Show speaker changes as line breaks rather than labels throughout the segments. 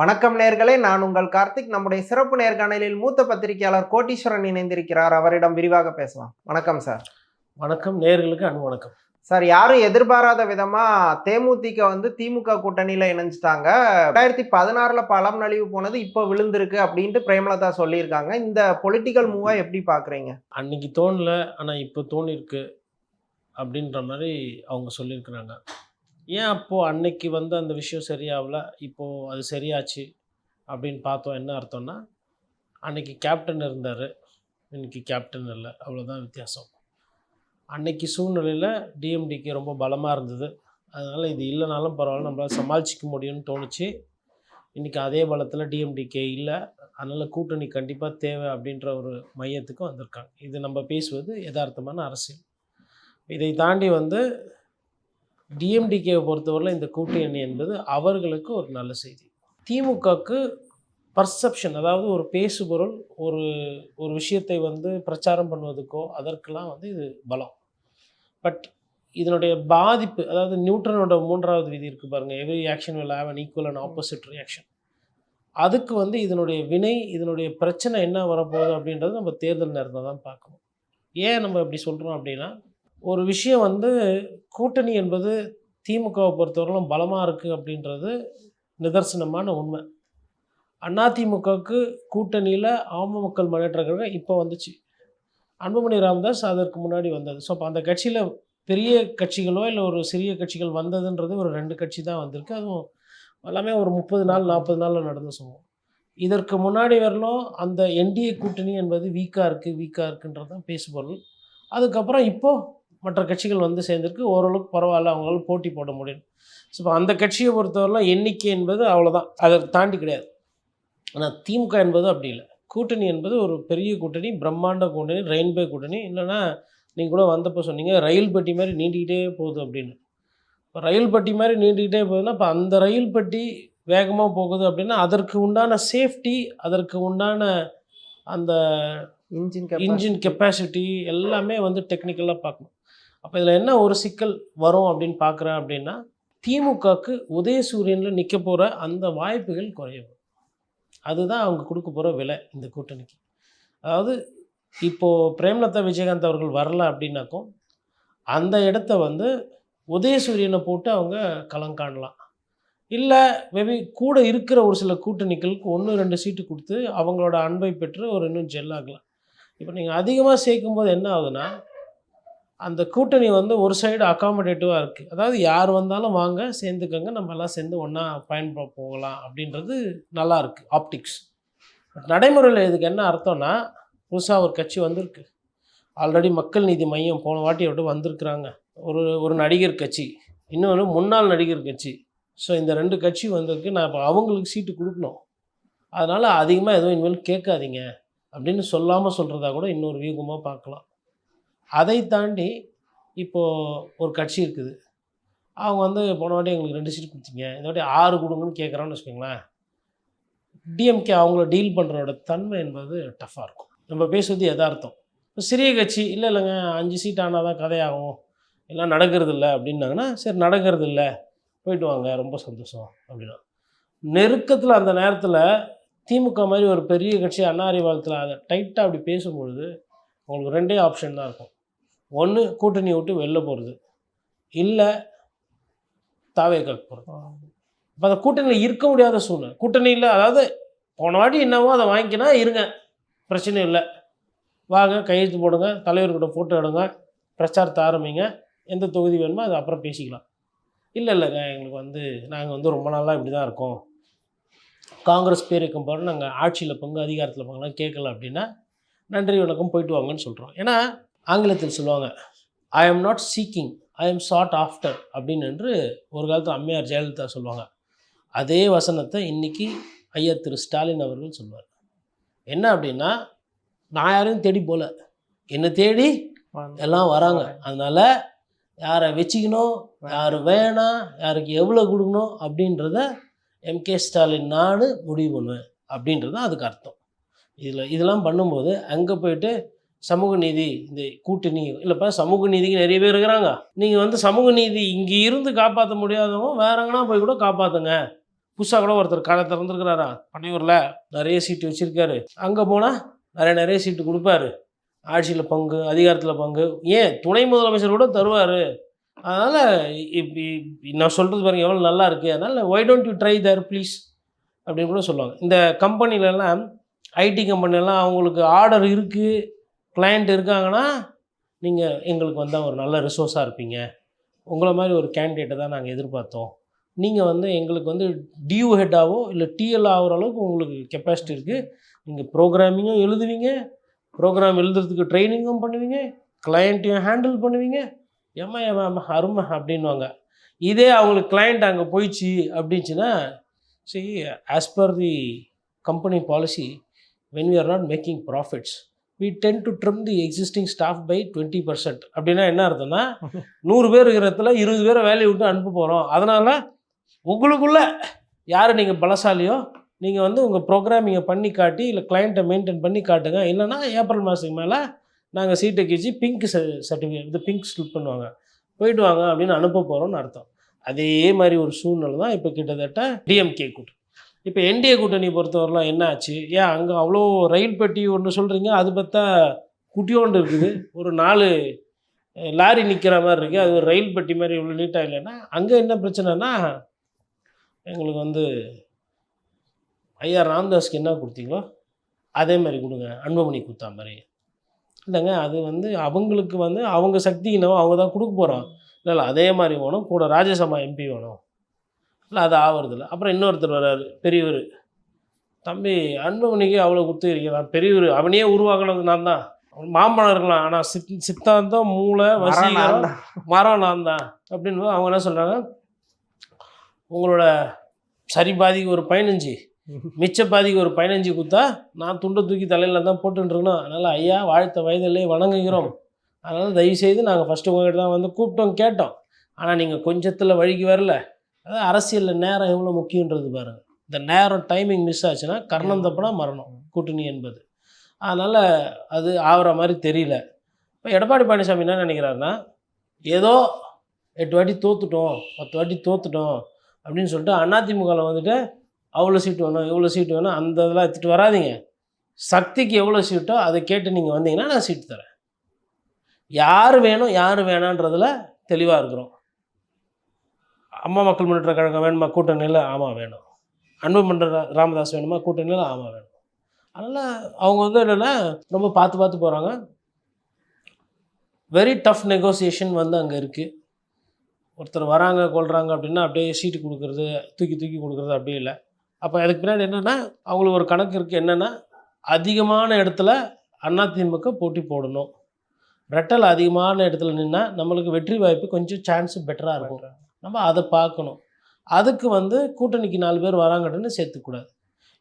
வணக்கம் நேயர்களே, நான் உங்கள் கார்த்திக். நம்முடைய சிறப்பு நேர்காணலில் மூத்த பத்திரிகையாளர் கோட்டீஸ்வரன் இணைந்திருக்கிறார். அவரிடம் விரிவாக பேசலாம். வணக்கம் சார்.
வணக்கம், நேயர்களுக்கு அன்பு வணக்கம்.
சார், யாரும் எதிர்பாராத விதமா தேமுதிக திமுக கூட்டணியில இணைஞ்சிட்டாங்க. 2016ல பலம் நழுவி போனது இப்போ விழுந்திருக்கு அப்படின்ட்டு பிரேமலதா சொல்லியிருக்காங்க. இந்த பொலிட்டிக்கல் மூவா எப்படி பாக்குறீங்க?
அன்னைக்கு தோணல, ஆனா இப்போ தோணிருக்கு அப்படின்ற மாதிரி அவங்க சொல்லியிருக்கிறாங்க. ஏன் அப்போது அன்னைக்கு அந்த விஷயம் சரியாகல, இப்போது அது சரியாச்சு அப்படின்னு பார்த்தோம். என்ன அர்த்தம்னா, அன்னைக்கு கேப்டன் இருந்தார், இன்னைக்கு கேப்டன் இல்லை, அவ்வளோதான் வித்தியாசம். அன்னைக்கு சூழ்நிலையில் டிஎம்டிக்கு ரொம்ப பலமாக இருந்தது. அதனால் இது இல்லைனாலும் பரவாயில்ல, நம்மளால் சமாளிச்சிக்க முடியும்னு தோணுச்சு. இன்றைக்கி அதே பலத்தில் டிஎம்டிகே இல்லை, அதனால் கூட்டணி கண்டிப்பாக தேவை அப்படின்ற ஒரு மையத்துக்கு வந்திருக்காங்க. இது நம்ம பேசுவது யதார்த்தமான அரசியல். இதை தாண்டி டிஎம்டிகேவை பொறுத்தவரையில் இந்த கூட்டணி என்பது அவர்களுக்கு ஒரு நல்ல செய்தி. திமுகவுக்கு பர்செப்ஷன், அதாவது ஒரு பேசுபொருள், ஒரு ஒரு விஷயத்தை பிரச்சாரம் பண்ணுவதுக்கோ அதற்கெல்லாம் இது பலம். பட் இதனுடைய பாதிப்பு, அதாவது நியூட்டனோட 3வது விதி இருக்குது பாருங்கள், every action will have an equal and opposite reaction. அதுக்கு இதனுடைய வினை, இதனுடைய பிரச்சனை என்ன வரப்போகுது அப்படின்றது நம்ம தேர்தல் நேரத்தில் தான் பார்க்கணும். ஏன் நம்ம இப்படி சொல்கிறோம் அப்படின்னா, ஒரு விஷயம் கூட்டணி என்பது திமுகவை பொறுத்தவரையிலும் பலமாக இருக்குது அப்படின்றது நிதர்சனமான உண்மை. அதிமுகவுக்கு கூட்டணியில் ஆம மக்கள் முன்னேற்ற கழகம் இப்போ வந்துச்சு, அன்புமணி ராமதாஸ் அதற்கு முன்னாடி வந்தது. ஸோ அப்போ அந்த கட்சியில் பெரிய கட்சிகளோ இல்லை ஒரு சிறிய கட்சிகள் வந்ததுன்றது ஒரு 2 கட்சி தான் வந்திருக்கு. அதுவும் எல்லாமே ஒரு 30 நாள் 40 நாளில் நடந்து சொல்லுவோம். இதற்கு முன்னாடி வரலும் அந்த என்டிஏ கூட்டணி என்பது வீக்காக இருக்குன்றது தான் பேசுபொருள். அதுக்கப்புறம் இப்போது மற்ற கட்சிகள் சேர்ந்துருக்கு, ஓரளவுக்கு பரவாயில்ல, அவங்களால போட்டி போட முடியும். ஸோ இப்போ அந்த கட்சியை பொறுத்தவரைலாம் எண்ணிக்கை என்பது அவ்வளோதான், அதை தாண்டி கிடையாது. ஆனால் திமுக என்பது அப்படி இல்லை. கூட்டணி என்பது ஒரு பெரிய கூட்டணி, பிரம்மாண்ட கூட்டணி, ரெயின்பே கூட்டணி. இல்லைன்னா நீங்கள் கூட வந்தப்போ சொன்னீங்க ரயில் பெட்டி மாதிரி நீண்டிக்கிட்டே போகுது அப்படின்னு. இப்போ ரயில் பெட்டி மாதிரி நீண்டிக்கிட்டே போகுதுன்னா, இப்போ அந்த ரயில் பெட்டி வேகமாக போகுது அப்படின்னா அதற்கு உண்டான சேஃப்டி, அதற்கு உண்டான அந்த இன்ஜின் கெப்பாசிட்டி எல்லாமே டெக்னிக்கலாக பார்க்கணும். அப்போ இதில் என்ன ஒரு சிக்கல் வரும் அப்படின்னு பார்க்குறேன் அப்படின்னா, திமுகவுக்கு உதயசூரியனில் நிற்க போகிற அந்த வாய்ப்புகள் குறையும். அதுதான் அவங்க கொடுக்க போகிற விலை இந்த கூட்டணிக்கு. அதாவது இப்போது பிரேமலதா விஜயகாந்த் அவர்கள் வரல அப்படின்னாக்கும் அந்த இடத்த உதயசூரியனை போட்டு அவங்க களம் காணலாம். இல்லை மேபி கூட இருக்கிற ஒரு சில கூட்டணிகளுக்கு 1-2 சீட்டு கொடுத்து அவங்களோட அன்பை பெற்று ஒரு இன்னும் ஜெல்லாகலாம். இப்போ நீங்கள் அதிகமாக சேர்க்கும்போது என்ன ஆகுதுன்னா, அந்த கூட்டணி ஒரு சைடு அகாமடேட்டிவாக இருக்குது. அதாவது யார் வந்தாலும் வாங்க சேர்ந்துக்கங்க, நம்ம எல்லாம் சேர்ந்து ஒன்றா பயன்பட போகலாம் அப்படின்றது நல்லா இருக்குது ஆப்டிக்ஸ். பட் நடைமுறையில் இதுக்கு என்ன அர்த்தம்னா, புதுசாக ஒரு கட்சி வந்திருக்கு, ஆல்ரெடி மக்கள் நீதி மையம் போன வாட்டி வந்திருக்கிறாங்க, ஒரு நடிகர் கட்சி, இன்னொன்று முன்னாள் நடிகர் கட்சி. ஸோ இந்த 2 கட்சி வந்திருக்கு, நான் இப்போ அவங்களுக்கு சீட்டு கொடுக்கணும், அதனால் அதிகமாக எதுவும் இனிமேல் கேட்காதீங்க அப்படின்னு சொல்லாமல் சொல்கிறதா கூட இன்னொரு வியூகமாக பார்க்கலாம். அதை தாண்டி இப்போது ஒரு கட்சி இருக்குது, அவங்க போன வாட்டி எங்களுக்கு 2 சீட் கொடுத்தீங்க, இந்த வாட்டி 6 கொடுங்கன்னு கேட்குறான்னு வச்சுக்கோங்களேன். டிஎம்கே அவங்கள டீல் பண்ணுறோட தன்மை என்பது டஃப்பாக இருக்கும். நம்ம பேசுவது யதார்த்தம். இப்போ சிறிய கட்சி இல்லைங்க 5 சீட் ஆனால் தான் கதையாகும், எல்லாம் நடக்கிறது இல்லை அப்படின்னாங்கன்னா, சரி நடக்கிறது இல்லை, போயிட்டு வாங்க, ரொம்ப சந்தோஷம் அப்படின்னா. நெருக்கத்தில் அந்த நேரத்தில் திமுக மாதிரி ஒரு பெரிய கட்சி அண்ணா அறிவாலயத்தில் அதை டைட்டாக அப்படி பேசும்பொழுது உங்களுக்கு 2 ஆப்ஷன் தான் இருக்கும். ஒன்று கூட்டணியை விட்டு வெளில போகிறது, இல்லை தாவேக்காக்கு போகிறது. இப்போ அந்த கூட்டணியில் இருக்க முடியாத சூழ்நிலை. கூட்டணியில் அதாவது போன வாட்டி என்னவோ அதை வாங்கிக்கினா இருங்க, பிரச்சனை இல்லை, வாங்க கையெழுத்து போடுங்க, தலைவர்கிட்ட ஃபோட்டோ எடுங்க, பிரச்சாரத்தை ஆரம்பிங்க, எந்த தொகுதி வேணுமோ அது அப்புறம் பேசிக்கலாம். இல்லைங்க எங்களுக்கு நாங்கள் ரொம்ப நாளாக இப்படி தான் இருக்கோம், காங்கிரஸ் பேர் இருக்கும் பாரு, நாங்கள் ஆட்சியில் பங்கு அதிகாரத்தில் பங்குலாம் கேட்கல அப்படின்னா நன்றி வணக்கம் போயிட்டு வாங்கன்னு சொல்கிறோம். ஏன்னா ஆங்கிலத்தில் சொல்லுவாங்க, I am not seeking, I am sought after அப்படின்னு ஒரு காலத்தில் அம்மையார் ஜெயலலிதா சொல்லுவாங்க. அதே வசனத்தை இன்றைக்கி ஐயா திரு ஸ்டாலின் அவர்கள் சொல்லுவார். என்ன அப்படின்னா, நான் யாரையும் தேடி போகல, என்னை தேடி எல்லாம் வராங்க, அதனால் யாரை வச்சுக்கணும், யார் வேணாம், யாருக்கு எவ்வளோ கொடுக்கணும் அப்படின்றத எம்கே ஸ்டாலின் நான் முடிவு பண்ணுவேன் அப்படின்றது தான் அதுக்கு அர்த்தம். இதெல்லாம் பண்ணும்போது அங்கே போயிட்டு சமூக நீதி இந்த கூட்டணி இல்லைப்பா, சமூக நீதிக்கு நிறைய பேர் இருக்கிறாங்க, நீங்கள் சமூக நீதி இங்கே இருந்து காப்பாற்ற முடியாதவங்க வேற எங்கன்னா போய் கூட காப்பாற்றுங்க, புதுசாக கூட ஒருத்தர் கடை திறந்துருக்கிறாரா பனையூரில், நிறைய சீட்டு வச்சுருக்காரு. அங்கே போனால் நிறைய சீட்டு கொடுப்பாரு, ஆட்சியில் பங்கு, அதிகாரத்தில் பங்கு, ஏன் துணை முதலமைச்சர் கூட தருவார். அதனால் இப்படி நான் சொல்கிறது பாருங்கள் எவ்வளோ நல்லா இருக்குது. அதனால் why don't you try there please அப்படின்னு கூட சொல்லுவாங்க. இந்த கம்பெனிலலாம், ஐடி கம்பெனிலலாம் அவங்களுக்கு ஆர்டர் இருக்குது, கிளையண்ட் இருக்காங்கன்னா, நீங்கள் எங்களுக்கு வந்தால் ஒரு நல்ல ரிசோர்ஸாக இருப்பீங்க, உங்களை மாதிரி ஒரு கேண்டிடேட்டை தான் நாங்கள் எதிர்பார்த்தோம், நீங்கள் வந்து எங்களுக்கு வந்து டியூ ஹெட்டாவோ இல்லை டிஎல் ஆகிற அளவுக்கு உங்களுக்கு கெப்பாசிட்டி இருக்குது, நீங்கள் ப்ரோக்ராமிங்கும் எழுதுவீங்க, ப்ரோக்ராம் எழுதுறதுக்கு ட்ரைனிங்கும் பண்ணுவீங்க, கிளையண்ட்டையும் ஹேண்டில் பண்ணுவீங்க, ஏமா அருமை அப்படின்வாங்க. இதே அவங்களுக்கு கிளையண்ட் அங்கே போயிடுச்சு அப்படின்ச்சுன்னா, சரி as per the company policy when we are not making profits we tend to trim the existing staff by 20%. அப்படின்னா என்ன அர்த்தம்னா, 100 பேர் இருக்கிற இடத்துல 20 பேரை வேலையை விட்டு அனுப்ப போகிறோம். அதனால் உங்களுக்குள்ள யார் நீங்கள் பலசாலியோ நீங்கள் வந்து உங்கள் ப்ரோக்ராமிங்கை பண்ணி காட்டி இல்லை கிளைண்ட்டை மெயின்டைன் பண்ணி காட்டுங்க, இல்லைனா ஏப்ரல் மாதத்துக்கு மேலே நாங்கள் சீட்டை கிழிச்சு பிங்க் சர்டிஃபிகேட் இது பிங்க் ஸ்லிப் பண்ணுவாங்க, போயிட்டு வாங்க அப்படின்னு அனுப்ப போகிறோம்னு அர்த்தம். அதே மாதிரி ஒரு சூழ்நிலை தான் இப்போ கிட்டத்தட்ட டிஎம்கே கூட்டணி. இப்போ என்டிஏ கூட்டணி பொறுத்தவரைலாம் என்ன ஆச்சு, ஏன் அங்கே அவ்வளோ ரயில் பெட்டி ஒன்று சொல்கிறீங்க, அது பார்த்தா குட்டியோண்டு இருக்குது, ஒரு 4 லாரி நிற்கிற மாதிரி இருக்குது, அது ஒரு ரயில் பெட்டி மாதிரி இவ்வளோ நீட்டாக இல்லைன்னா, அங்கே என்ன பிரச்சனைனா, எங்களுக்கு வந்து ஐயா ராம்தாஸ்க்கு என்ன கொடுத்தீங்களோ அதே மாதிரி கொடுங்க, அன்புமணி கொடுத்தா மாதிரி இல்லைங்க, அது வந்து அவங்களுக்கு வந்து அவங்க சக்தினோ அவங்க தான் கொடுக்க போகிறோம், இல்லை அதே மாதிரி வேணும், கூட ராஜ்யசபா எம்பி வேணும், இல்லை அது ஆகிறதில்ல. அப்புறம் இன்னொருத்தர் வர்றாரு பெரியவர், தம்பி அன்புமணிக்கு அவ்வளோ கொடுத்துருக்கேன், பெரியவர் அவனையே உருவாக்குனது நான் தான், மாம்பழம் இருக்கலாம் ஆனால் சித்தாந்தம் மூளை வசீகரம் மரம் நான் தான் அப்படின்னு அவங்க என்ன சொல்கிறாங்க, உங்களோட சரி பாதிக்கு ஒரு 15 மிச்ச பாதிக்கு ஒரு 15 கொடுத்தா நான் துண்டை தூக்கி தலையில் தான் போட்டுருக்கணும், அதனால் ஐயா வாழ்த்த வயதிலே வணங்குகிறோம், அதனால் தயவுசெய்து நாங்கள் ஃபஸ்ட்டு உங்கள்கிட்ட தான் வந்து கூப்பிட்டோம் கேட்டோம், ஆனால் நீங்கள் கொஞ்சத்தில் வழிக்கு வரல. அதாவது அரசியலில் நேரம் எவ்வளோ முக்கியன்றது பாருங்கள். இந்த நேரம் டைமிங் மிஸ் ஆச்சுன்னா கர்ணம் தப்புனா மரணம் கூட்டணி என்பது. அதனால் அது ஆகிற மாதிரி தெரியல. இப்போ எடப்பாடி பழனிசாமி என்ன நினைக்கிறாருன்னா, ஏதோ 8 வாட்டி தோற்றுட்டோம் 10 வாட்டி தோற்றுட்டோம் அப்படின்னு சொல்லிட்டு அதிமுகவில் வந்துட்டு அவ்வளோ சீட்டு வேணும் இவ்வளோ சீட்டு வேணும் அந்த இதெல்லாம் எடுத்துகிட்டு வராதிங்க, சக்திக்கு எவ்வளோ சீட்டோ அதை கேட்டு நீங்கள் வந்தீங்கன்னா நான் சீட்டு தரேன், யார் வேணும் யார் வேணான்றதில் தெளிவாக இருக்கிறோம். அம்மா மக்கள் முன்னேற்ற கழகம் வேணுமா கூட்டணியில், ஆமாம் வேணும். அன்புமணி ராமதாஸ் வேணுமா கூட்டணியில், ஆமாம் வேணும். அதனால் அவங்க வந்து என்னென்னா ரொம்ப பார்த்து போகிறாங்க. வெரி டஃப் நெகோசியேஷன் வந்து அங்கே இருக்குது. ஒருத்தர் வராங்க கொள்கிறாங்க அப்படின்னா அப்படியே சீட்டு கொடுக்குறது தூக்கி கொடுக்குறது அப்படியே இல்லை. அப்போ அதுக்கு பின்னாடி என்னென்னா அவங்களுக்கு ஒரு கணக்கு இருக்குது, என்னென்னா அதிகமான இடத்துல அதிமுக போட்டி போடணும், ரெட்டல் அதிகமான இடத்துல நின்னால் நம்மளுக்கு வெற்றி வாய்ப்பு கொஞ்சம் சான்ஸு பெட்டராக இருக்கும், நம்ம அதை பார்க்கணும். அதுக்கு வந்து கூட்டணிக்கு 4 பேர் வராங்கன்னு சேர்த்துக்கூடாது.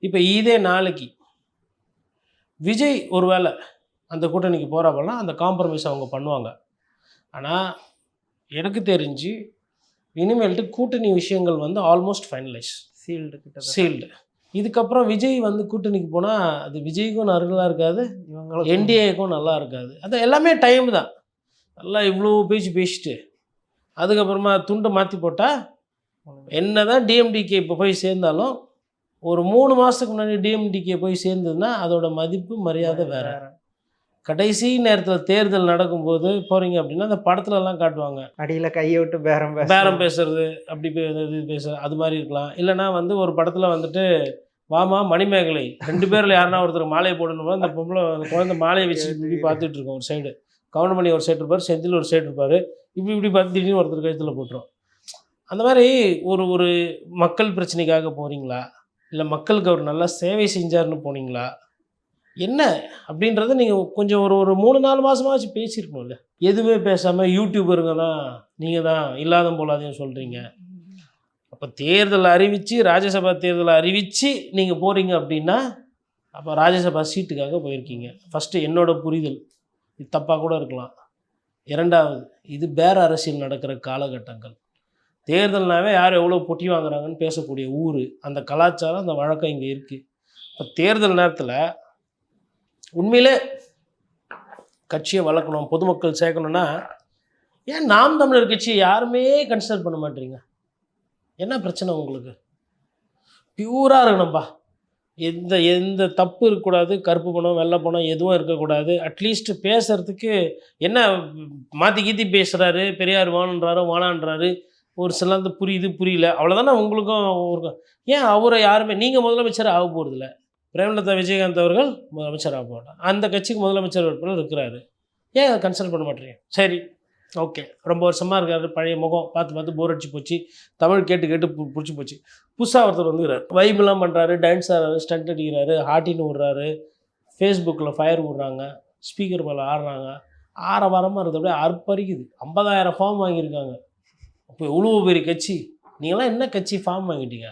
இப்போ இதே நாளைக்கு விஜய் ஒரு வேளை அந்த கூட்டணிக்கு போகிறப்பெல்லாம் அந்த காம்ப்ரமைஸ் அவங்க பண்ணுவாங்க. ஆனால் எனக்கு தெரிஞ்சு இனிமேல்ட்டு கூட்டணி விஷயங்கள் வந்து ஆல்மோஸ்ட் ஃபைனலைஸ் சீல்டு. இதுக்கப்புறம் விஜய் வந்து கூட்டணிக்கு போனால் அது விஜய்க்கும் நல்லா இருக்காது, என்டிஏக்கும் நல்லா இருக்காது. அது எல்லாமே டைம் தான். நல்லா இவ்வளோ பேசிட்டு அதுக்கப்புறமா துண்டை மாற்றி போட்டால் என்ன தான் டிஎம்டிகே இப்போ போய் சேர்ந்தாலும் ஒரு 3 மாதத்துக்கு முன்னாடி டிஎம்டிகே போய் சேர்ந்ததுன்னா அதோட மதிப்பு மரியாதை வேறு. கடைசி நேரத்தில் தேர்தல் நடக்கும்போது போகிறீங்க அப்படின்னா அந்த படத்துலலாம் காட்டுவாங்க,
அடியில் கையை விட்டு பேரம் பேசுறது அப்படி பேசுறது அது மாதிரி இருக்கலாம். இல்லைனா வந்து ஒரு படத்தில் வந்துட்டு வாமா மணிமேகலை 2 பேரில் யாருன்னா ஒருத்தர் மாலையை போடணும், அந்த பொம்பளை அந்த குழந்தை மாலையை வச்சு இப்படி பார்த்துட்டு இருக்கோம், ஒரு சைடு கவுண்டமணி ஒரு சைடு இருப்பார், செந்தில் ஒரு சைடு இருப்பார், இப்படி பார்த்து திடீர்னு ஒருத்தர் கழுத்தில் போட்டுரும். அந்த மாதிரி ஒரு மக்கள் பிரச்சனைக்காக போகிறீங்களா, இல்லை மக்களுக்கு அவர் நல்லா சேவை செஞ்சார்னு போனீங்களா, என்ன அப்படின்றத நீங்கள் கொஞ்சம் ஒரு 3-4 மாதமாச்சு பேசியிருக்கணும்ல. எதுவுமே பேசாமல் யூடியூபருங்க தான் நீங்கள் தான் இல்லாத போலாதையும் சொல்கிறீங்க. அப்போ தேர்தல் அறிவித்து ராஜ்யசபா தேர்தலை அறிவித்து நீங்கள் போகிறீங்க அப்படின்னா அப்போ ராஜ்யசபா சீட்டுக்காக போயிருக்கீங்க. ஃபஸ்ட்டு என்னோட புரிதல் இது தப்பாக கூட இருக்கலாம். 2வது இது பேர அரசியல் நடக்கிற காலகட்டங்கள். தேர்தல்னாவே யார் எவ்வளோ பொட்டி வாங்குறாங்கன்னு பேசக்கூடிய ஊர், அந்த கலாச்சாரம் அந்த வழக்கம் இங்கே இருக்குது. இப்போ தேர்தல் நேரத்தில் உண்மையிலே கட்சியை வளர்க்கணும், பொதுமக்கள் சேர்க்கணுன்னா ஏன் நாம் தமிழர் கட்சியை யாருமே கன்சிடர் பண்ண மாட்டீங்க? என்ன பிரச்சனை உங்களுக்கு?
பியூராக இருக்கணும்ப்பா. எந்த எந்த தப்பு இருக்கக்கூடாது. கருப்பு பணம், வெள்ளை பணம் எதுவும் இருக்கக்கூடாது. அட்லீஸ்ட் பேசுறதுக்கு என்ன மாற்றி கீத்தி பேசுகிறாரு, பெரியார் வேணுன்றாரு வேணான்றாரு, ஒரு சிலது புரியுது புரியல, அவ்வளோதானே உங்களுக்கும் இருக்கும். ஏன் அவரை யாருமே நீங்கள் முதலமைச்சர் ஆக போகிறதில்ல. பிரேமலதா விஜயகாந்த் அவர்கள் முதலமைச்சர் ஆக மாட்டாங்க. அந்த கட்சிக்கு முதலமைச்சர் வேட்பாளர் இருக்கிறாரு. ஏன் அதை கன்சல்ட் பண்ண மாட்டேறீங்க? சரி, ஓகே, ரொம்ப வருஷமாக இருக்காரு, பழைய முகம் பார்த்து பார்த்து போர் அடிச்சு போச்சு, தமிழ் கேட்டு கேட்டு பிடிச்சி போச்சு. புதுசாக ஒருத்தர் வந்துக்கிறார், வைப்லாம் பண்ணுறாரு, டான்ஸ் ஆடுறாரு, ஸ்டண்ட் அடிக்கிறாரு, ஹாட்டின்னு விடுறாரு, ஃபேஸ்புக்கில் ஃபயர் விடுறாங்க, ஸ்பீக்கர் மேலே ஆடுறாங்க, வாரமாக இருக்குது, அப்படியே அர்ப்பரிக்குது. 50,000 ஃபார்ம் வாங்கியிருக்காங்க. அப்போ எவ்வளோ பெரிய கட்சி, நீங்களாம் என்ன கட்சி ஃபார்ம் வாங்கிட்டீங்க?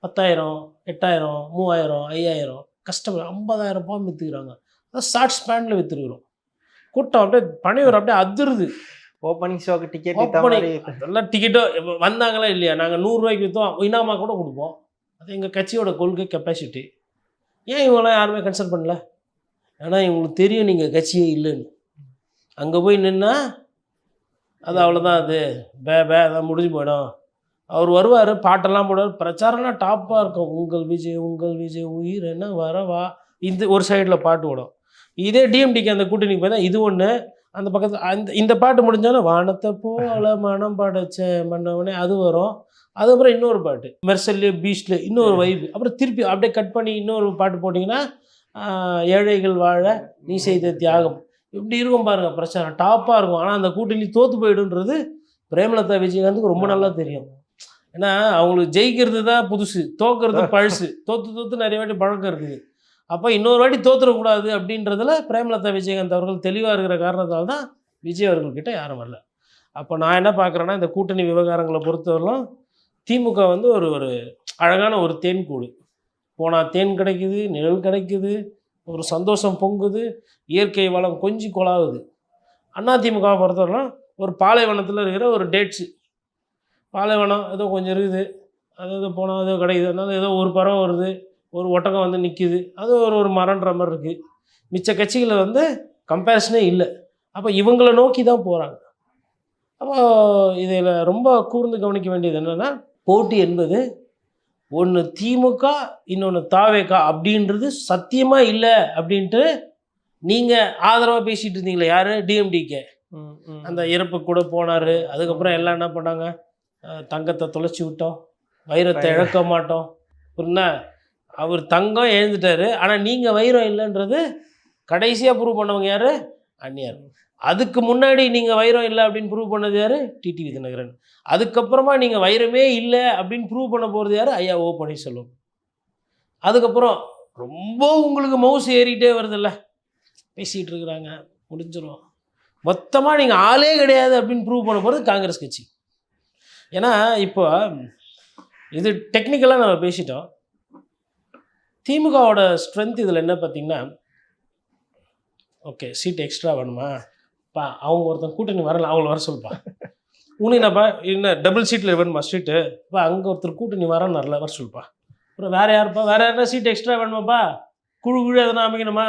10,000, 8,000, 3,000, 5,000 கஸ்டமர் 50,000 ஃபார்ம் விற்றுக்கிறாங்க. அதான் ஷார்ட் ஸ்பேனில் விற்றுருக்குறோம். கூட்டம் அப்படியே பனையூர் அப்படியே அதிருது.
ஓப்பனிங் ஷோக்கு டிக்கெட்
அதெல்லாம் டிக்கெட்டோ வந்தாங்களா இல்லையா? நாங்கள் 100 ரூபாய்க்கு விற்றோம், இனாமா கூட கொடுப்போம். அது எங்கள் கட்சியோட கொள்கை, கெப்பாசிட்டி. ஏன் இவங்களாம் யாருமே கன்சல்ட் பண்ணல? ஏன்னா இவங்களுக்கு தெரியும் நீங்கள் கட்சியே இல்லைன்னு. அங்கே போய் நின்னா அது அவ்வளோதான், அது அதான் முடிஞ்சு போயிடும். அவர் வருவார், பாட்டெல்லாம் போடுவார், பிரச்சாரம்லாம் டாப்பாக இருக்கும். உங்கள் விஜய் உயிர் என்ன வரவா, இந்த ஒரு சைடில் பாட்டு ஓடும். இதே டிஎம்டிக்கு அந்த கூட்டணிக்கு போய் தான் இது ஒன்று, அந்த பக்கத்தில் இந்த பாட்டு முடிஞ்சாலும் வானத்தை போல மனம் படைச்ச மன்னவனே அது வரும். அதுக்கப்புறம் இன்னொரு பாட்டு மெர்சல்லே பீச்ல இன்னொரு வைப்பு, அப்புறம் திருப்பி அப்படியே கட் பண்ணி இன்னொரு பாட்டு போட்டிங்கன்னா ஏழைகள் வாழ நீ செய்த தியாகம், இப்படி இருக்கும் பாருங்கள். பிரச்சாரம் டாப்பாக இருக்கும். ஆனால் அந்த கூட்டணி தோற்று போயிடுன்றது பிரேமலதா விஜயகாந்துக்கு ரொம்ப நல்லா தெரியும். ஏன்னா அவங்களுக்கு ஜெயிக்கிறது தான் புதுசு, தோக்கிறது பழசு. தோற்று நிறைய வாட்டி பழக்கம் இருக்குது. அப்போ இன்னொரு வாட்டி தோற்றுறக்கூடாது அப்படின்றதுல பிரேமலதா விஜயகாந்த் அவர்கள் தெளிவாக இருக்கிற காரணத்தால் தான் விஜய் அவர்கள்கிட்ட யாரும் வரல. அப்போ நான் என்ன பார்க்குறேன்னா, இந்த கூட்டணி விவகாரங்களை பொறுத்தவரையிலும் திமுக வந்து ஒரு ஒரு அழகான ஒரு தேன் கூடு. போனால் தேன் கிடைக்குது, நிழல் கிடைக்குது, ஒரு சந்தோஷம் பொங்குது, இயற்கை வளம் கொஞ்சி கொலாவுது. அதிமுகவை பொறுத்தவரையிலும் ஒரு பாலைவனத்தில் இருக்கிற ஒரு டேட்ஸு. பாலைவனம் ஏதோ கொஞ்சம் இருக்குது, அது போனால் ஏதோ கிடைக்குது, அதனால ஏதோ ஒரு பறவை வருது, ஒரு ஒட்டகம் வந்து நிற்கிது, அது ஒரு மரன்ற மாதிரி இருக்குது. மிச்ச கட்சிகளை வந்து கம்பேரிசனே இல்லை. அப்போ இவங்களை நோக்கி தான் போகிறாங்க. அப்போ இதில் ரொம்ப கூர்ந்து கவனிக்க வேண்டியது என்னென்னா, போட்டி என்பது ஒன்று திமுக இன்னொன்று தாவேகா அப்படின்றது சத்தியமாக இல்லை அப்படின்ட்டு நீங்கள் ஆதரவாக பேசிகிட்டு இருந்தீங்களே, யார்? டிஎம்டிகே. அந்த இறப்பு கூட போனார். அதுக்கப்புறம் எல்லாம் என்ன பண்ணாங்க, தங்கத்தை தொலைச்சி விட்டோம், வைரத்தை இழக்க மாட்டோம். புரியுன்னா, அவர் தங்கம் எழுந்துட்டார், ஆனால் நீங்கள் வைரம் இல்லைன்றது கடைசியாக ப்ரூவ் பண்ணவங்க யார்? அந்நியார். அதுக்கு முன்னாடி நீங்கள் வைரம் இல்லை அப்படின்னு ப்ரூவ் பண்ணது யார்? டிடிவி தினகரன். அதுக்கப்புறமா நீங்கள் வைரமே இல்லை அப்படின்னு ப்ரூவ் பண்ண போகிறது யார்? ஐயா ஓ பன்னீர்செல்வம். அதுக்கப்புறம் ரொம்ப உங்களுக்கு மவுஸ் ஏறிக்கிட்டே வருதில்ல, பேசிகிட்டு இருக்கிறாங்க, முடிஞ்சிடும். மொத்தமாக நீங்கள் ஆளே கிடையாது அப்படின்னு ப்ரூவ் பண்ண போகிறது காங்கிரஸ் கட்சி. ஏன்னா இப்போ இது டெக்னிக்கலாக நம்ம பேசிட்டோம். திமுகவோட ஸ்ட்ரென்த் இதில் என்ன பார்த்தீங்கன்னா, ஓகே சீட் எக்ஸ்ட்ரா வேணுமா பா, அவங்க ஒருத்தன் கூட்டணி வரல, அவங்கள வர சொல்லுப்பா. உனக்கு என்னப்பா என்ன டபுள் சீட்டில் வேணுமா ஸ்ட்ரீட்டு? இப்போ அங்கே ஒருத்தர் கூட்டணி வரல, வர சொல்லுப்பா. அப்புறம் வேறு யாருப்பா, வேறு யாருன்னா சீட் எக்ஸ்ட்ரா வேணுமாப்பா, குழு எதனா அமைக்கணுமா?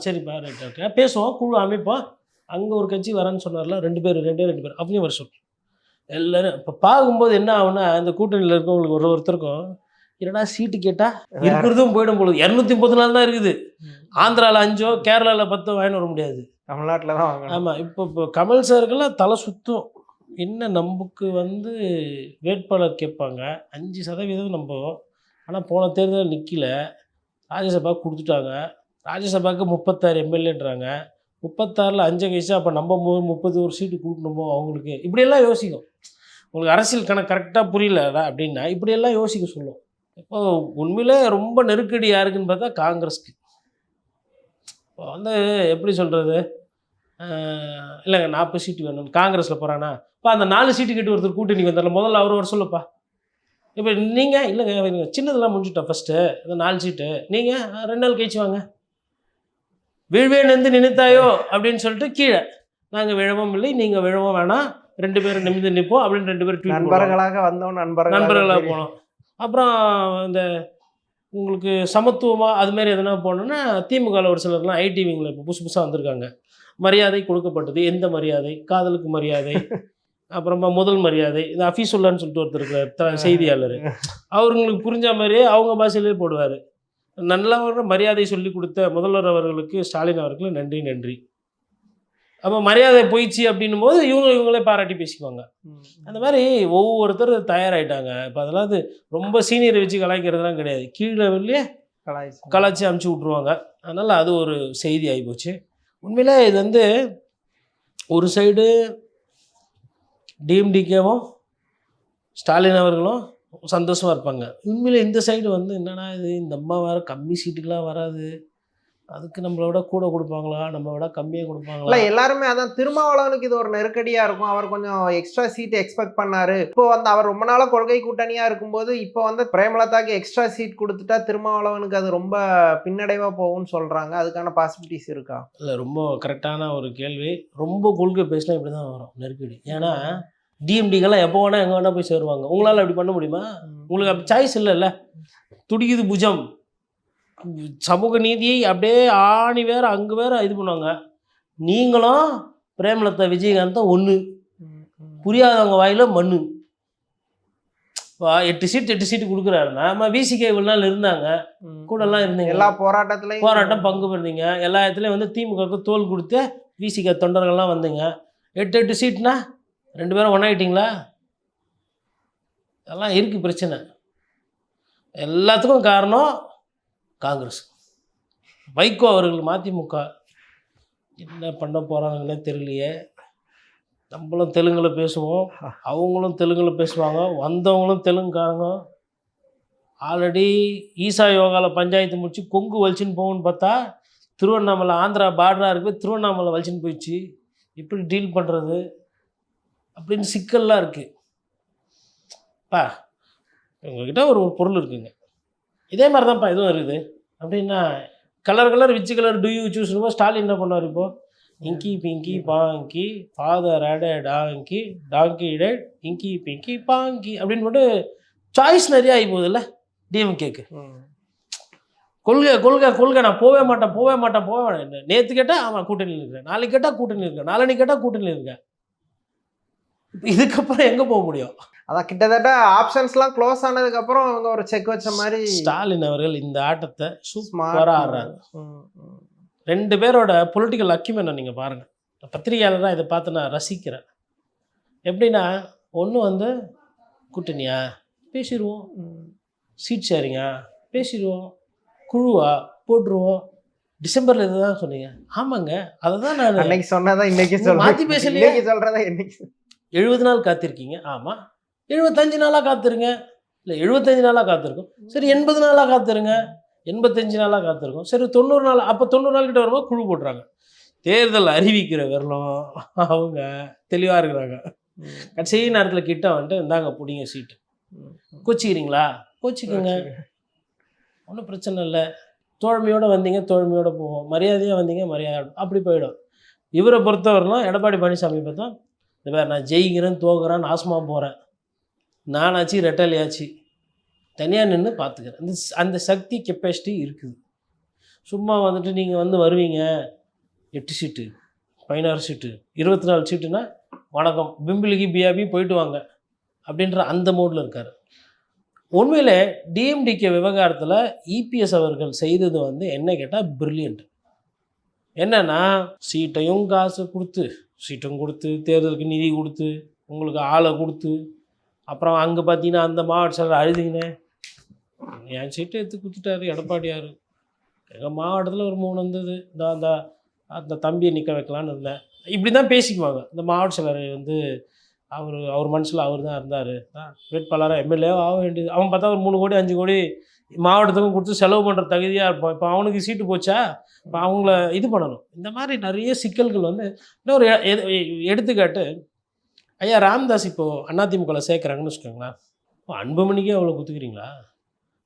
சரிப்பா, ரைட், ஓகே பேசுவோம், குழு அமைப்போம். அங்கே ஒரு கட்சி வரேன்னு சொன்னார்ல, ரெண்டு பேர் அப்படியும் வர சொல்லு. எல்லோரும் இப்போ பார்க்கும்போது என்ன ஆகுனா, இந்த கூட்டணியில் இருக்கவங்களுக்கு ஒருத்தருக்கும் என்னடா சீட்டு கேட்டால் இருக்கிறதும் போயிடும் போடுது. 230 நாள் தான் இருக்குது. ஆந்திராவில் 5, கேரளாவில் 10 வாங்கிட்டு வர முடியாது, தமிழ்நாட்டில் தான் வாங்க. ஆமாம், இப்போ கமல் சாருக்கெல்லாம் தலை சுத்தம். என்ன நமக்கு வந்து வேட்பாளர் கேட்பாங்க 5% நம்புவோம். ஆனால் போன தேர்தலில் நிற்கல, ராஜ்யசபா கொடுத்துட்டாங்க. ராஜ்யசபாவுக்கு 36 எம்எல்ஏன்றாங்க. 36ல் 5 கழிச்சா அப்போ நம்ம 31 சீட்டு கொடுக்கணுமோ அவங்களுக்கு? இப்படியெல்லாம் யோசிக்கும். உங்களுக்கு அரசியல் கணக்கு கரெக்டாக புரியலடா அப்படின்னா இப்படியெல்லாம் யோசிக்க சொல்லும். இப்போ உண்மையிலே ரொம்ப நெருக்கடி யாருக்குன்னு பார்த்தா காங்கிரஸ்க்கு. இப்போ வந்து எப்படி சொல்கிறது, இல்லைங்க 40 சீட்டு வேணும் காங்கிரஸில் போகிறானா, இப்போ அந்த 4 சீட்டு கேட்டு ஒருத்தர் கூட்டணிக்கு வந்தாலும் முதல்ல அவர் வர சொல்லப்பா. இப்போ நீங்கள் இல்லைங்க சின்னதெல்லாம் முடிஞ்சுட்டோம், ஃபஸ்ட்டு இந்த 4 சீட்டு நீங்கள் 2 நாள் கழிச்சு வாங்க, விழுவேன் என்று நினைத்தாயோ அப்படின்னு சொல்லிட்டு கீழே நாங்கள் விழவும் இல்லை, நீங்கள் விழவும் வேணாம், 2 பேரும் நிமிந்து நிற்போம் அப்படின்னு 2 பேரும்
நண்பர்களாக வந்தோம்,
நண்பர்களாக போனோம். அப்புறம் இந்த உங்களுக்கு சமத்துவமாக அதுமாரி எதனா போனோன்னா திமுகவில் ஒரு சிலர்லாம் ஐடிவிங்கில் இப்போ புதுசாக வந்திருக்காங்க. மரியாதை கொடுக்கப்பட்டது. எந்த மரியாதை? காதலுக்கு மரியாதை, அப்புறமா முதல் மரியாதை, இந்த அஃபீசுல்லான்னு சொல்லிட்டு ஒருத்தர் இருக்கார் செய்தியாளர், அவங்களுக்கு புரிஞ்ச மாதிரியே அவங்க பாஷையிலே போடுவார். நல்ல ஒரு மரியாதை சொல்லி கொடுத்த முதல்வர் அவர்களுக்கு ஸ்டாலின் அவர்களுக்கு நன்றி நன்றி. அப்போ மரியாதை போயிடுச்சு அப்படின்னும் போது இவங்களே பாராட்டி பேசிக்குவாங்க. அந்த மாதிரி ஒவ்வொருத்தர் தயாராகிட்டாங்க. இப்போ அதெல்லாம் ரொம்ப சீனியரை வச்சு கலாய்க்கிறதுலாம் கிடையாது, கீழே வெளியே கலாய்ச்சி அமுச்சு விட்ருவாங்க. அதனால் அது ஒரு செய்தி ஆகிப்போச்சு. உண்மையிலே இது ஒரு சைடு டிஎம்டிகேவும் ஸ்டாலின் அவர்களும் சந்தோஷமாக இருப்பாங்க. உண்மையிலே இந்த சைடு என்னடா இது, இந்த அம்மா வேறு கம்மி சீட்டுக்கெலாம் வராது, அதுக்கு நம்மளை விட கூட கொடுப்பாங்களா, நம்ம விட கம்மியாக கொடுப்பாங்களா?
எல்லாருமே அதான் திருமாவளவனுக்கு இது ஒரு நெருக்கடியா இருக்கும். அவர் கொஞ்சம் எக்ஸ்ட்ரா சீட் எக்ஸ்பெக்ட் பண்ணாரு. இப்போ அவர் ரொம்ப நாளா கொள்கை கூட்டணியா இருக்கும்போது இப்போ பிரேமலதாக்கு எக்ஸ்ட்ரா சீட் கொடுத்துட்டா திருமாவளவனுக்கு அது ரொம்ப பின்னடைவா போகும்னு சொல்றாங்க. அதுக்கான பாசிபிலிட்டிஸ் இருக்கா?
இல்லை, ரொம்ப கரெக்டான ஒரு கேள்வி. ரொம்ப கொள்கை பேசினா இப்படி தான் வரும் நெருக்கடி. ஏன்னா டிஎம்டிக்கெல்லாம் எப்போ வேணால் எங்கே வேணால் போய் சேருவாங்க. உங்களால் அப்படி பண்ண முடியுமா? உங்களுக்கு அப்படி சாய்ஸ் இல்லைல்ல. துடிக்குது புஜம், சமூக நீதியை அப்படியே ஆணி வேற அங்கே வேற இது பண்ணுவாங்க. நீங்களும் பிரேமலதா விஜயகாந்த் ஒன்று, புரியாதவங்க வாயில மண்ணு. இப்போ 8 சீட்டு கொடுக்குறாருன்னா, நம்ம விசிகே இவ்வளோ நாள் இருந்தாங்க, கூடலாம் இருந்தீங்க,
எல்லா போராட்டம்
பங்கு பண்ணீங்க, எல்லா இடத்துலையும் திமுகவுக்கு தோல் கொடுத்து விசிகே தொண்டர்கள்லாம் வந்தீங்க. 8 சீட்னா 2 பேரும் ஒன்றாயிட்டிங்களா? அதெல்லாம் இருக்குது பிரச்சனை. எல்லாத்துக்கும் காரணம் காங்கிரஸ், வைகோ அவர்கள். மதிமுக என்ன பண்ண போகிறாங்கன்னே தெரியலையே. நம்மளும் தெலுங்கில் பேசுவோம், அவங்களும் தெலுங்கில் பேசுவாங்க, வந்தவங்களும் தெலுங்குக்காரங்க. ஆல்ரெடி ஈசா யோகாவில் பஞ்சாயத்து முடிச்சு கொங்கு வலிச்சின்னு போகணுன்னு பார்த்தா திருவண்ணாமலை ஆந்திரா பார்டராக இருக்குது, திருவண்ணாமலை வலிச்சின்னு போயிடுச்சு. எப்படி டீல் பண்ணுறது அப்படின்னு சிக்கல்லாம் இருக்குது. உங்கள்கிட்ட ஒரு பொருள் இருக்குங்க, இதே மாதிரி தான்ப்பா இதுவும் இருக்குது அப்படின்னா, colour which colour do you சூஸ்னுமோ ஸ்டாலின் என்ன பண்ணார்? இப்போது இங்கி பிங்கி பாங்கி ஃபாதர் அட டாங்கி டாங்கி டெட் இங்கி பிங்கி பாங்கி அப்படின்னு போட்டு சாய்ஸ் நிறைய ஆகி போகுதுல்ல டிஎம்கேக்கு. கொள்கை நான் போவே மாட்டேன். நேற்று கேட்டால் ஆமாம் கூட்டணியில் இருக்கிறேன், நாளைக்கு கேட்டால் கூட்டணியில் இருக்கேன், நாளைக்கு கேட்டால் கூட்டணியில் இருக்கேன். இதுக்கப்புறம் எங்கே போக முடியும்?
அதான் கிட்டத்தட்ட ஆப்ஷன்ஸ்லாம் க்ளோஸ் ஆனதுக்கப்புறம் அவங்க ஒரு செக் வச்ச மாதிரி
ஸ்டாலின் அவர்கள் இந்த ஆட்டத்தை சூப்பராக ஆடுறாரு. 2 பேரோட பொலிட்டிக்கல் அக்யூமென்ட்டை நீங்கள் பாருங்கள். பத்திரிகையாளராக இதை பார்த்து நான் ரசிக்கிறேன். எப்படின்னா, ஒன்று கூட்டணியா பேசிடுவோம், சீட் ஷேரிங்கா பேசிடுவோம், குழுவா போட்டுருவோம். டிசம்பரில் இதை தான் சொன்னீங்க. ஆமாங்க, அதை தான் நான்
அன்னைக்கு சொன்னதான் இன்னைக்கு
மாற்றி பேசலையே.
சொல்கிறதா இன்னைக்கு
70 நாள் காத்திருக்கீங்க. ஆமாம், 75 நாளாக காத்திருங்க. இல்லை 75 நாளாக காத்திருக்கும். சரி 80 நாளாக காத்திருங்க, 85 நாளாக காத்திருக்கும். சரி 90 நாள். அப்போ 90 நாள் கிட்ட வரும்போது குழு போட்டுறாங்க. தேர்தல் அறிவிக்கிற வரலாம் அவங்க தெளிவாக இருக்கிறாங்க. கடைசி நேரத்தில் கிட்ட வந்துட்டு இந்தாங்க பிடிங்க சீட்டு. கோச்சிக்கிறீங்களா? கோச்சிக்கோங்க, ஒன்றும் பிரச்சனை இல்லை. தோழமையோடு வந்தீங்க, தோழமையோடு போவோம். மரியாதையாக வந்தீங்க, மரியாதை அப்படி போயிடும். இவரை பொறுத்தவரைலாம் எடப்பாடி பழனிசாமி பார்த்தா, இந்த வேறு நான் ஜெயிக்கிறேன் தோக்குறேன்னு ஆசமாக போகிறேன், நானாச்சு ரெட்டலையாச்சு தனியாக நின்று பார்த்துக்கிறேன். அந்த சக்தி கெப்பாசிட்டி இருக்குது. சும்மா வந்துட்டு நீங்கள் வருவீங்க 8 சீட்டு 16 சீட்டு 24 சீட்டுன்னா வணக்கம் பிம்பிளிக்கு பிஆபி போயிட்டு வாங்க அப்படின்ற அந்த மோடில் இருக்கார். உண்மையிலே டிஎம்டிகே விவகாரத்தில் இபிஎஸ் அவர்கள் செய்தது என்ன கேட்டால் பிரில்லியன்ட். என்னென்னா, சீட்டையும் காசு கொடுத்து, சீட்டும் கொடுத்து, தேர்தலுக்கு நிதி கொடுத்து, உங்களுக்கு ஆளை கொடுத்து, அப்புறம் அங்கே பார்த்தீங்கன்னா அந்த மாவட்ட செயலர் அழுதிங்கண்ணே என் சீட்டை எடுத்து கொடுத்துட்டாரு எடப்பாடியார். எங்கள் மாவட்டத்தில் ஒரு 3 வந்தது, அந்த தம்பியை நிற்க வைக்கலான்னு இருந்தேன். இப்படி தான் பேசிக்குவாங்க. இந்த மாவட்ட செயலர் அவர் மனசில் அவர் தான் இருந்தார், வேட்பாளராக எம்எல்ஏவோ ஆக வேண்டியது. அவன் பார்த்தா ஒரு 3 கோடி 5 கோடி மாவட்டத்துக்கும் கொடுத்து செலவு பண்ணுற தகுதியாக இருப்பான். இப்போ அவனுக்கு சீட்டு போச்சா, இப்போ அவங்கள இது பண்ணணும். இந்த மாதிரி நிறைய சிக்கல்கள் இன்னொரு எடுத்துக்காட்டு, ஐயா ராமதாஸ் இப்போது அதிமுகவில் சேர்க்குறாங்கன்னு வச்சுக்கோங்களேன். அன்புமணிக்கே அவ்வளோ குத்துக்கிறீங்களா?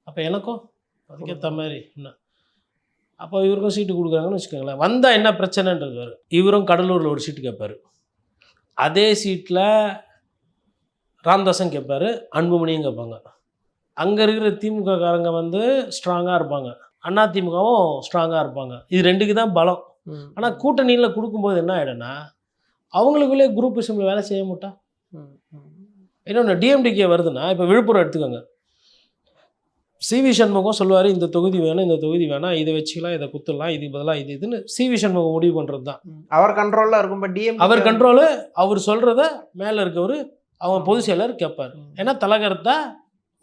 அப்போ எனக்கும் அதுக்கேற்ற மாதிரி என்ன, அப்போ இவருக்கும் சீட்டு கொடுக்குறாங்கன்னு வச்சுக்கோங்களேன். வந்தால் என்ன பிரச்சனைன்றது வேறு. இவரும் கடலூரில் ஒரு சீட்டு கேட்பார், அதே சீட்டில் ராமதாஸும் கேட்பார், அன்புமணியும் கேட்பாங்க. அங்கே இருக்கிற திமுக காரங்க ஸ்ட்ராங்காக இருப்பாங்க, அதிமுகவும் ஸ்ட்ராங்காக இருப்பாங்க. இது 2க்கு தான் பலம். ஆனால் கூட்டணியில் கொடுக்கும்போது என்ன ஆகிடும்னா, அவங்களுக்குள்ளே குரூப்பிசமில் வேலை செய்ய மாட்டா. இன்னொன்று டிஎம்டிகே வருதுன்னா இப்போ விழுப்புரம் எடுத்துக்கோங்க. சிவி சண்முகம் சொல்லுவார் இந்த தொகுதி வேணும், இந்த தொகுதி வேணாம், இதை வச்சுக்கலாம், இதை குத்துடலாம், இது பதிலாக இதுன்னு சிவி சண்முகம் முடிவு பண்ணுறது தான்
அவர் கண்ட்ரோலில் இருக்கும்.
அவர் கண்ட்ரோலு. அவர் சொல்கிறத மேலே இருக்கவர் அவங்க பொதுச் செயலர் கேட்பார். ஏன்னா தலைகர்த்தா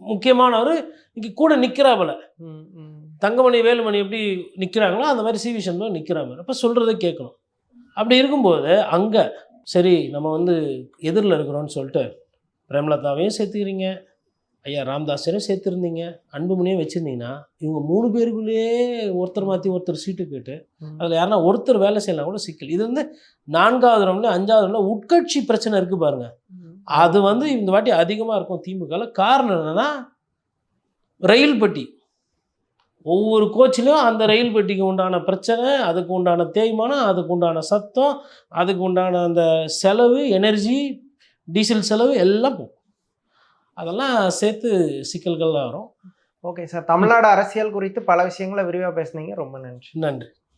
முக்கியமானவர் இங்கே கூட நிற்கிறாப்புல. தங்கமணி வேலுமணி எப்படி நிற்கிறாங்களோ அந்த மாதிரி சிவி சண்முகம் நிற்கிறாங்க. அப்போ சொல்கிறத கேட்கணும். அப்படி இருக்கும்போது அங்கே சரி நம்ம வந்து எதிரில் இருக்கிறோன்னு சொல்லிட்டு பிரேமலதாவையும் சேர்த்துக்கிறீங்க, ஐயா ராமதாஸையும் சேர்த்துருந்தீங்க, அன்புமணியும் வச்சுருந்தீங்கன்னா இவங்க 3 பேருக்குள்ளேயே ஒருத்தர் மாற்றி ஒருத்தர் சீட்டு கேட்டு அதில் யாருன்னா ஒருத்தர் வேலை செய்யலாம் கூட சிக்கல். இது வந்து 4வது ரவுண்ட்ல 5வது ரவுண்ட்ல உட்கட்சி பிரச்சனை இருக்குது பாருங்கள். அது வந்து இந்த வாட்டி அதிகமாக இருக்கும் திமுகவில். காரணம் என்னென்னா ரயில் பெட்டி, ஒவ்வொரு கோச்சிலும் அந்த ரயில் பெட்டிக்கு உண்டான பிரச்சனை, அதுக்கு உண்டான தேய்மானம், அதுக்கு உண்டான சத்தம், அதுக்கு உண்டான அந்த செலவு, எனர்ஜி, டீசல் செலவு எல்லாம் போகும். அதெல்லாம் சேர்த்து சிக்கல்கள்லாம் வரும்.
ஓகே சார், தமிழ்நாடு அரசியல் குறித்து பல விஷயங்களை விரிவாக பேசுனீங்க. ரொம்ப நன்றி.
நன்றி.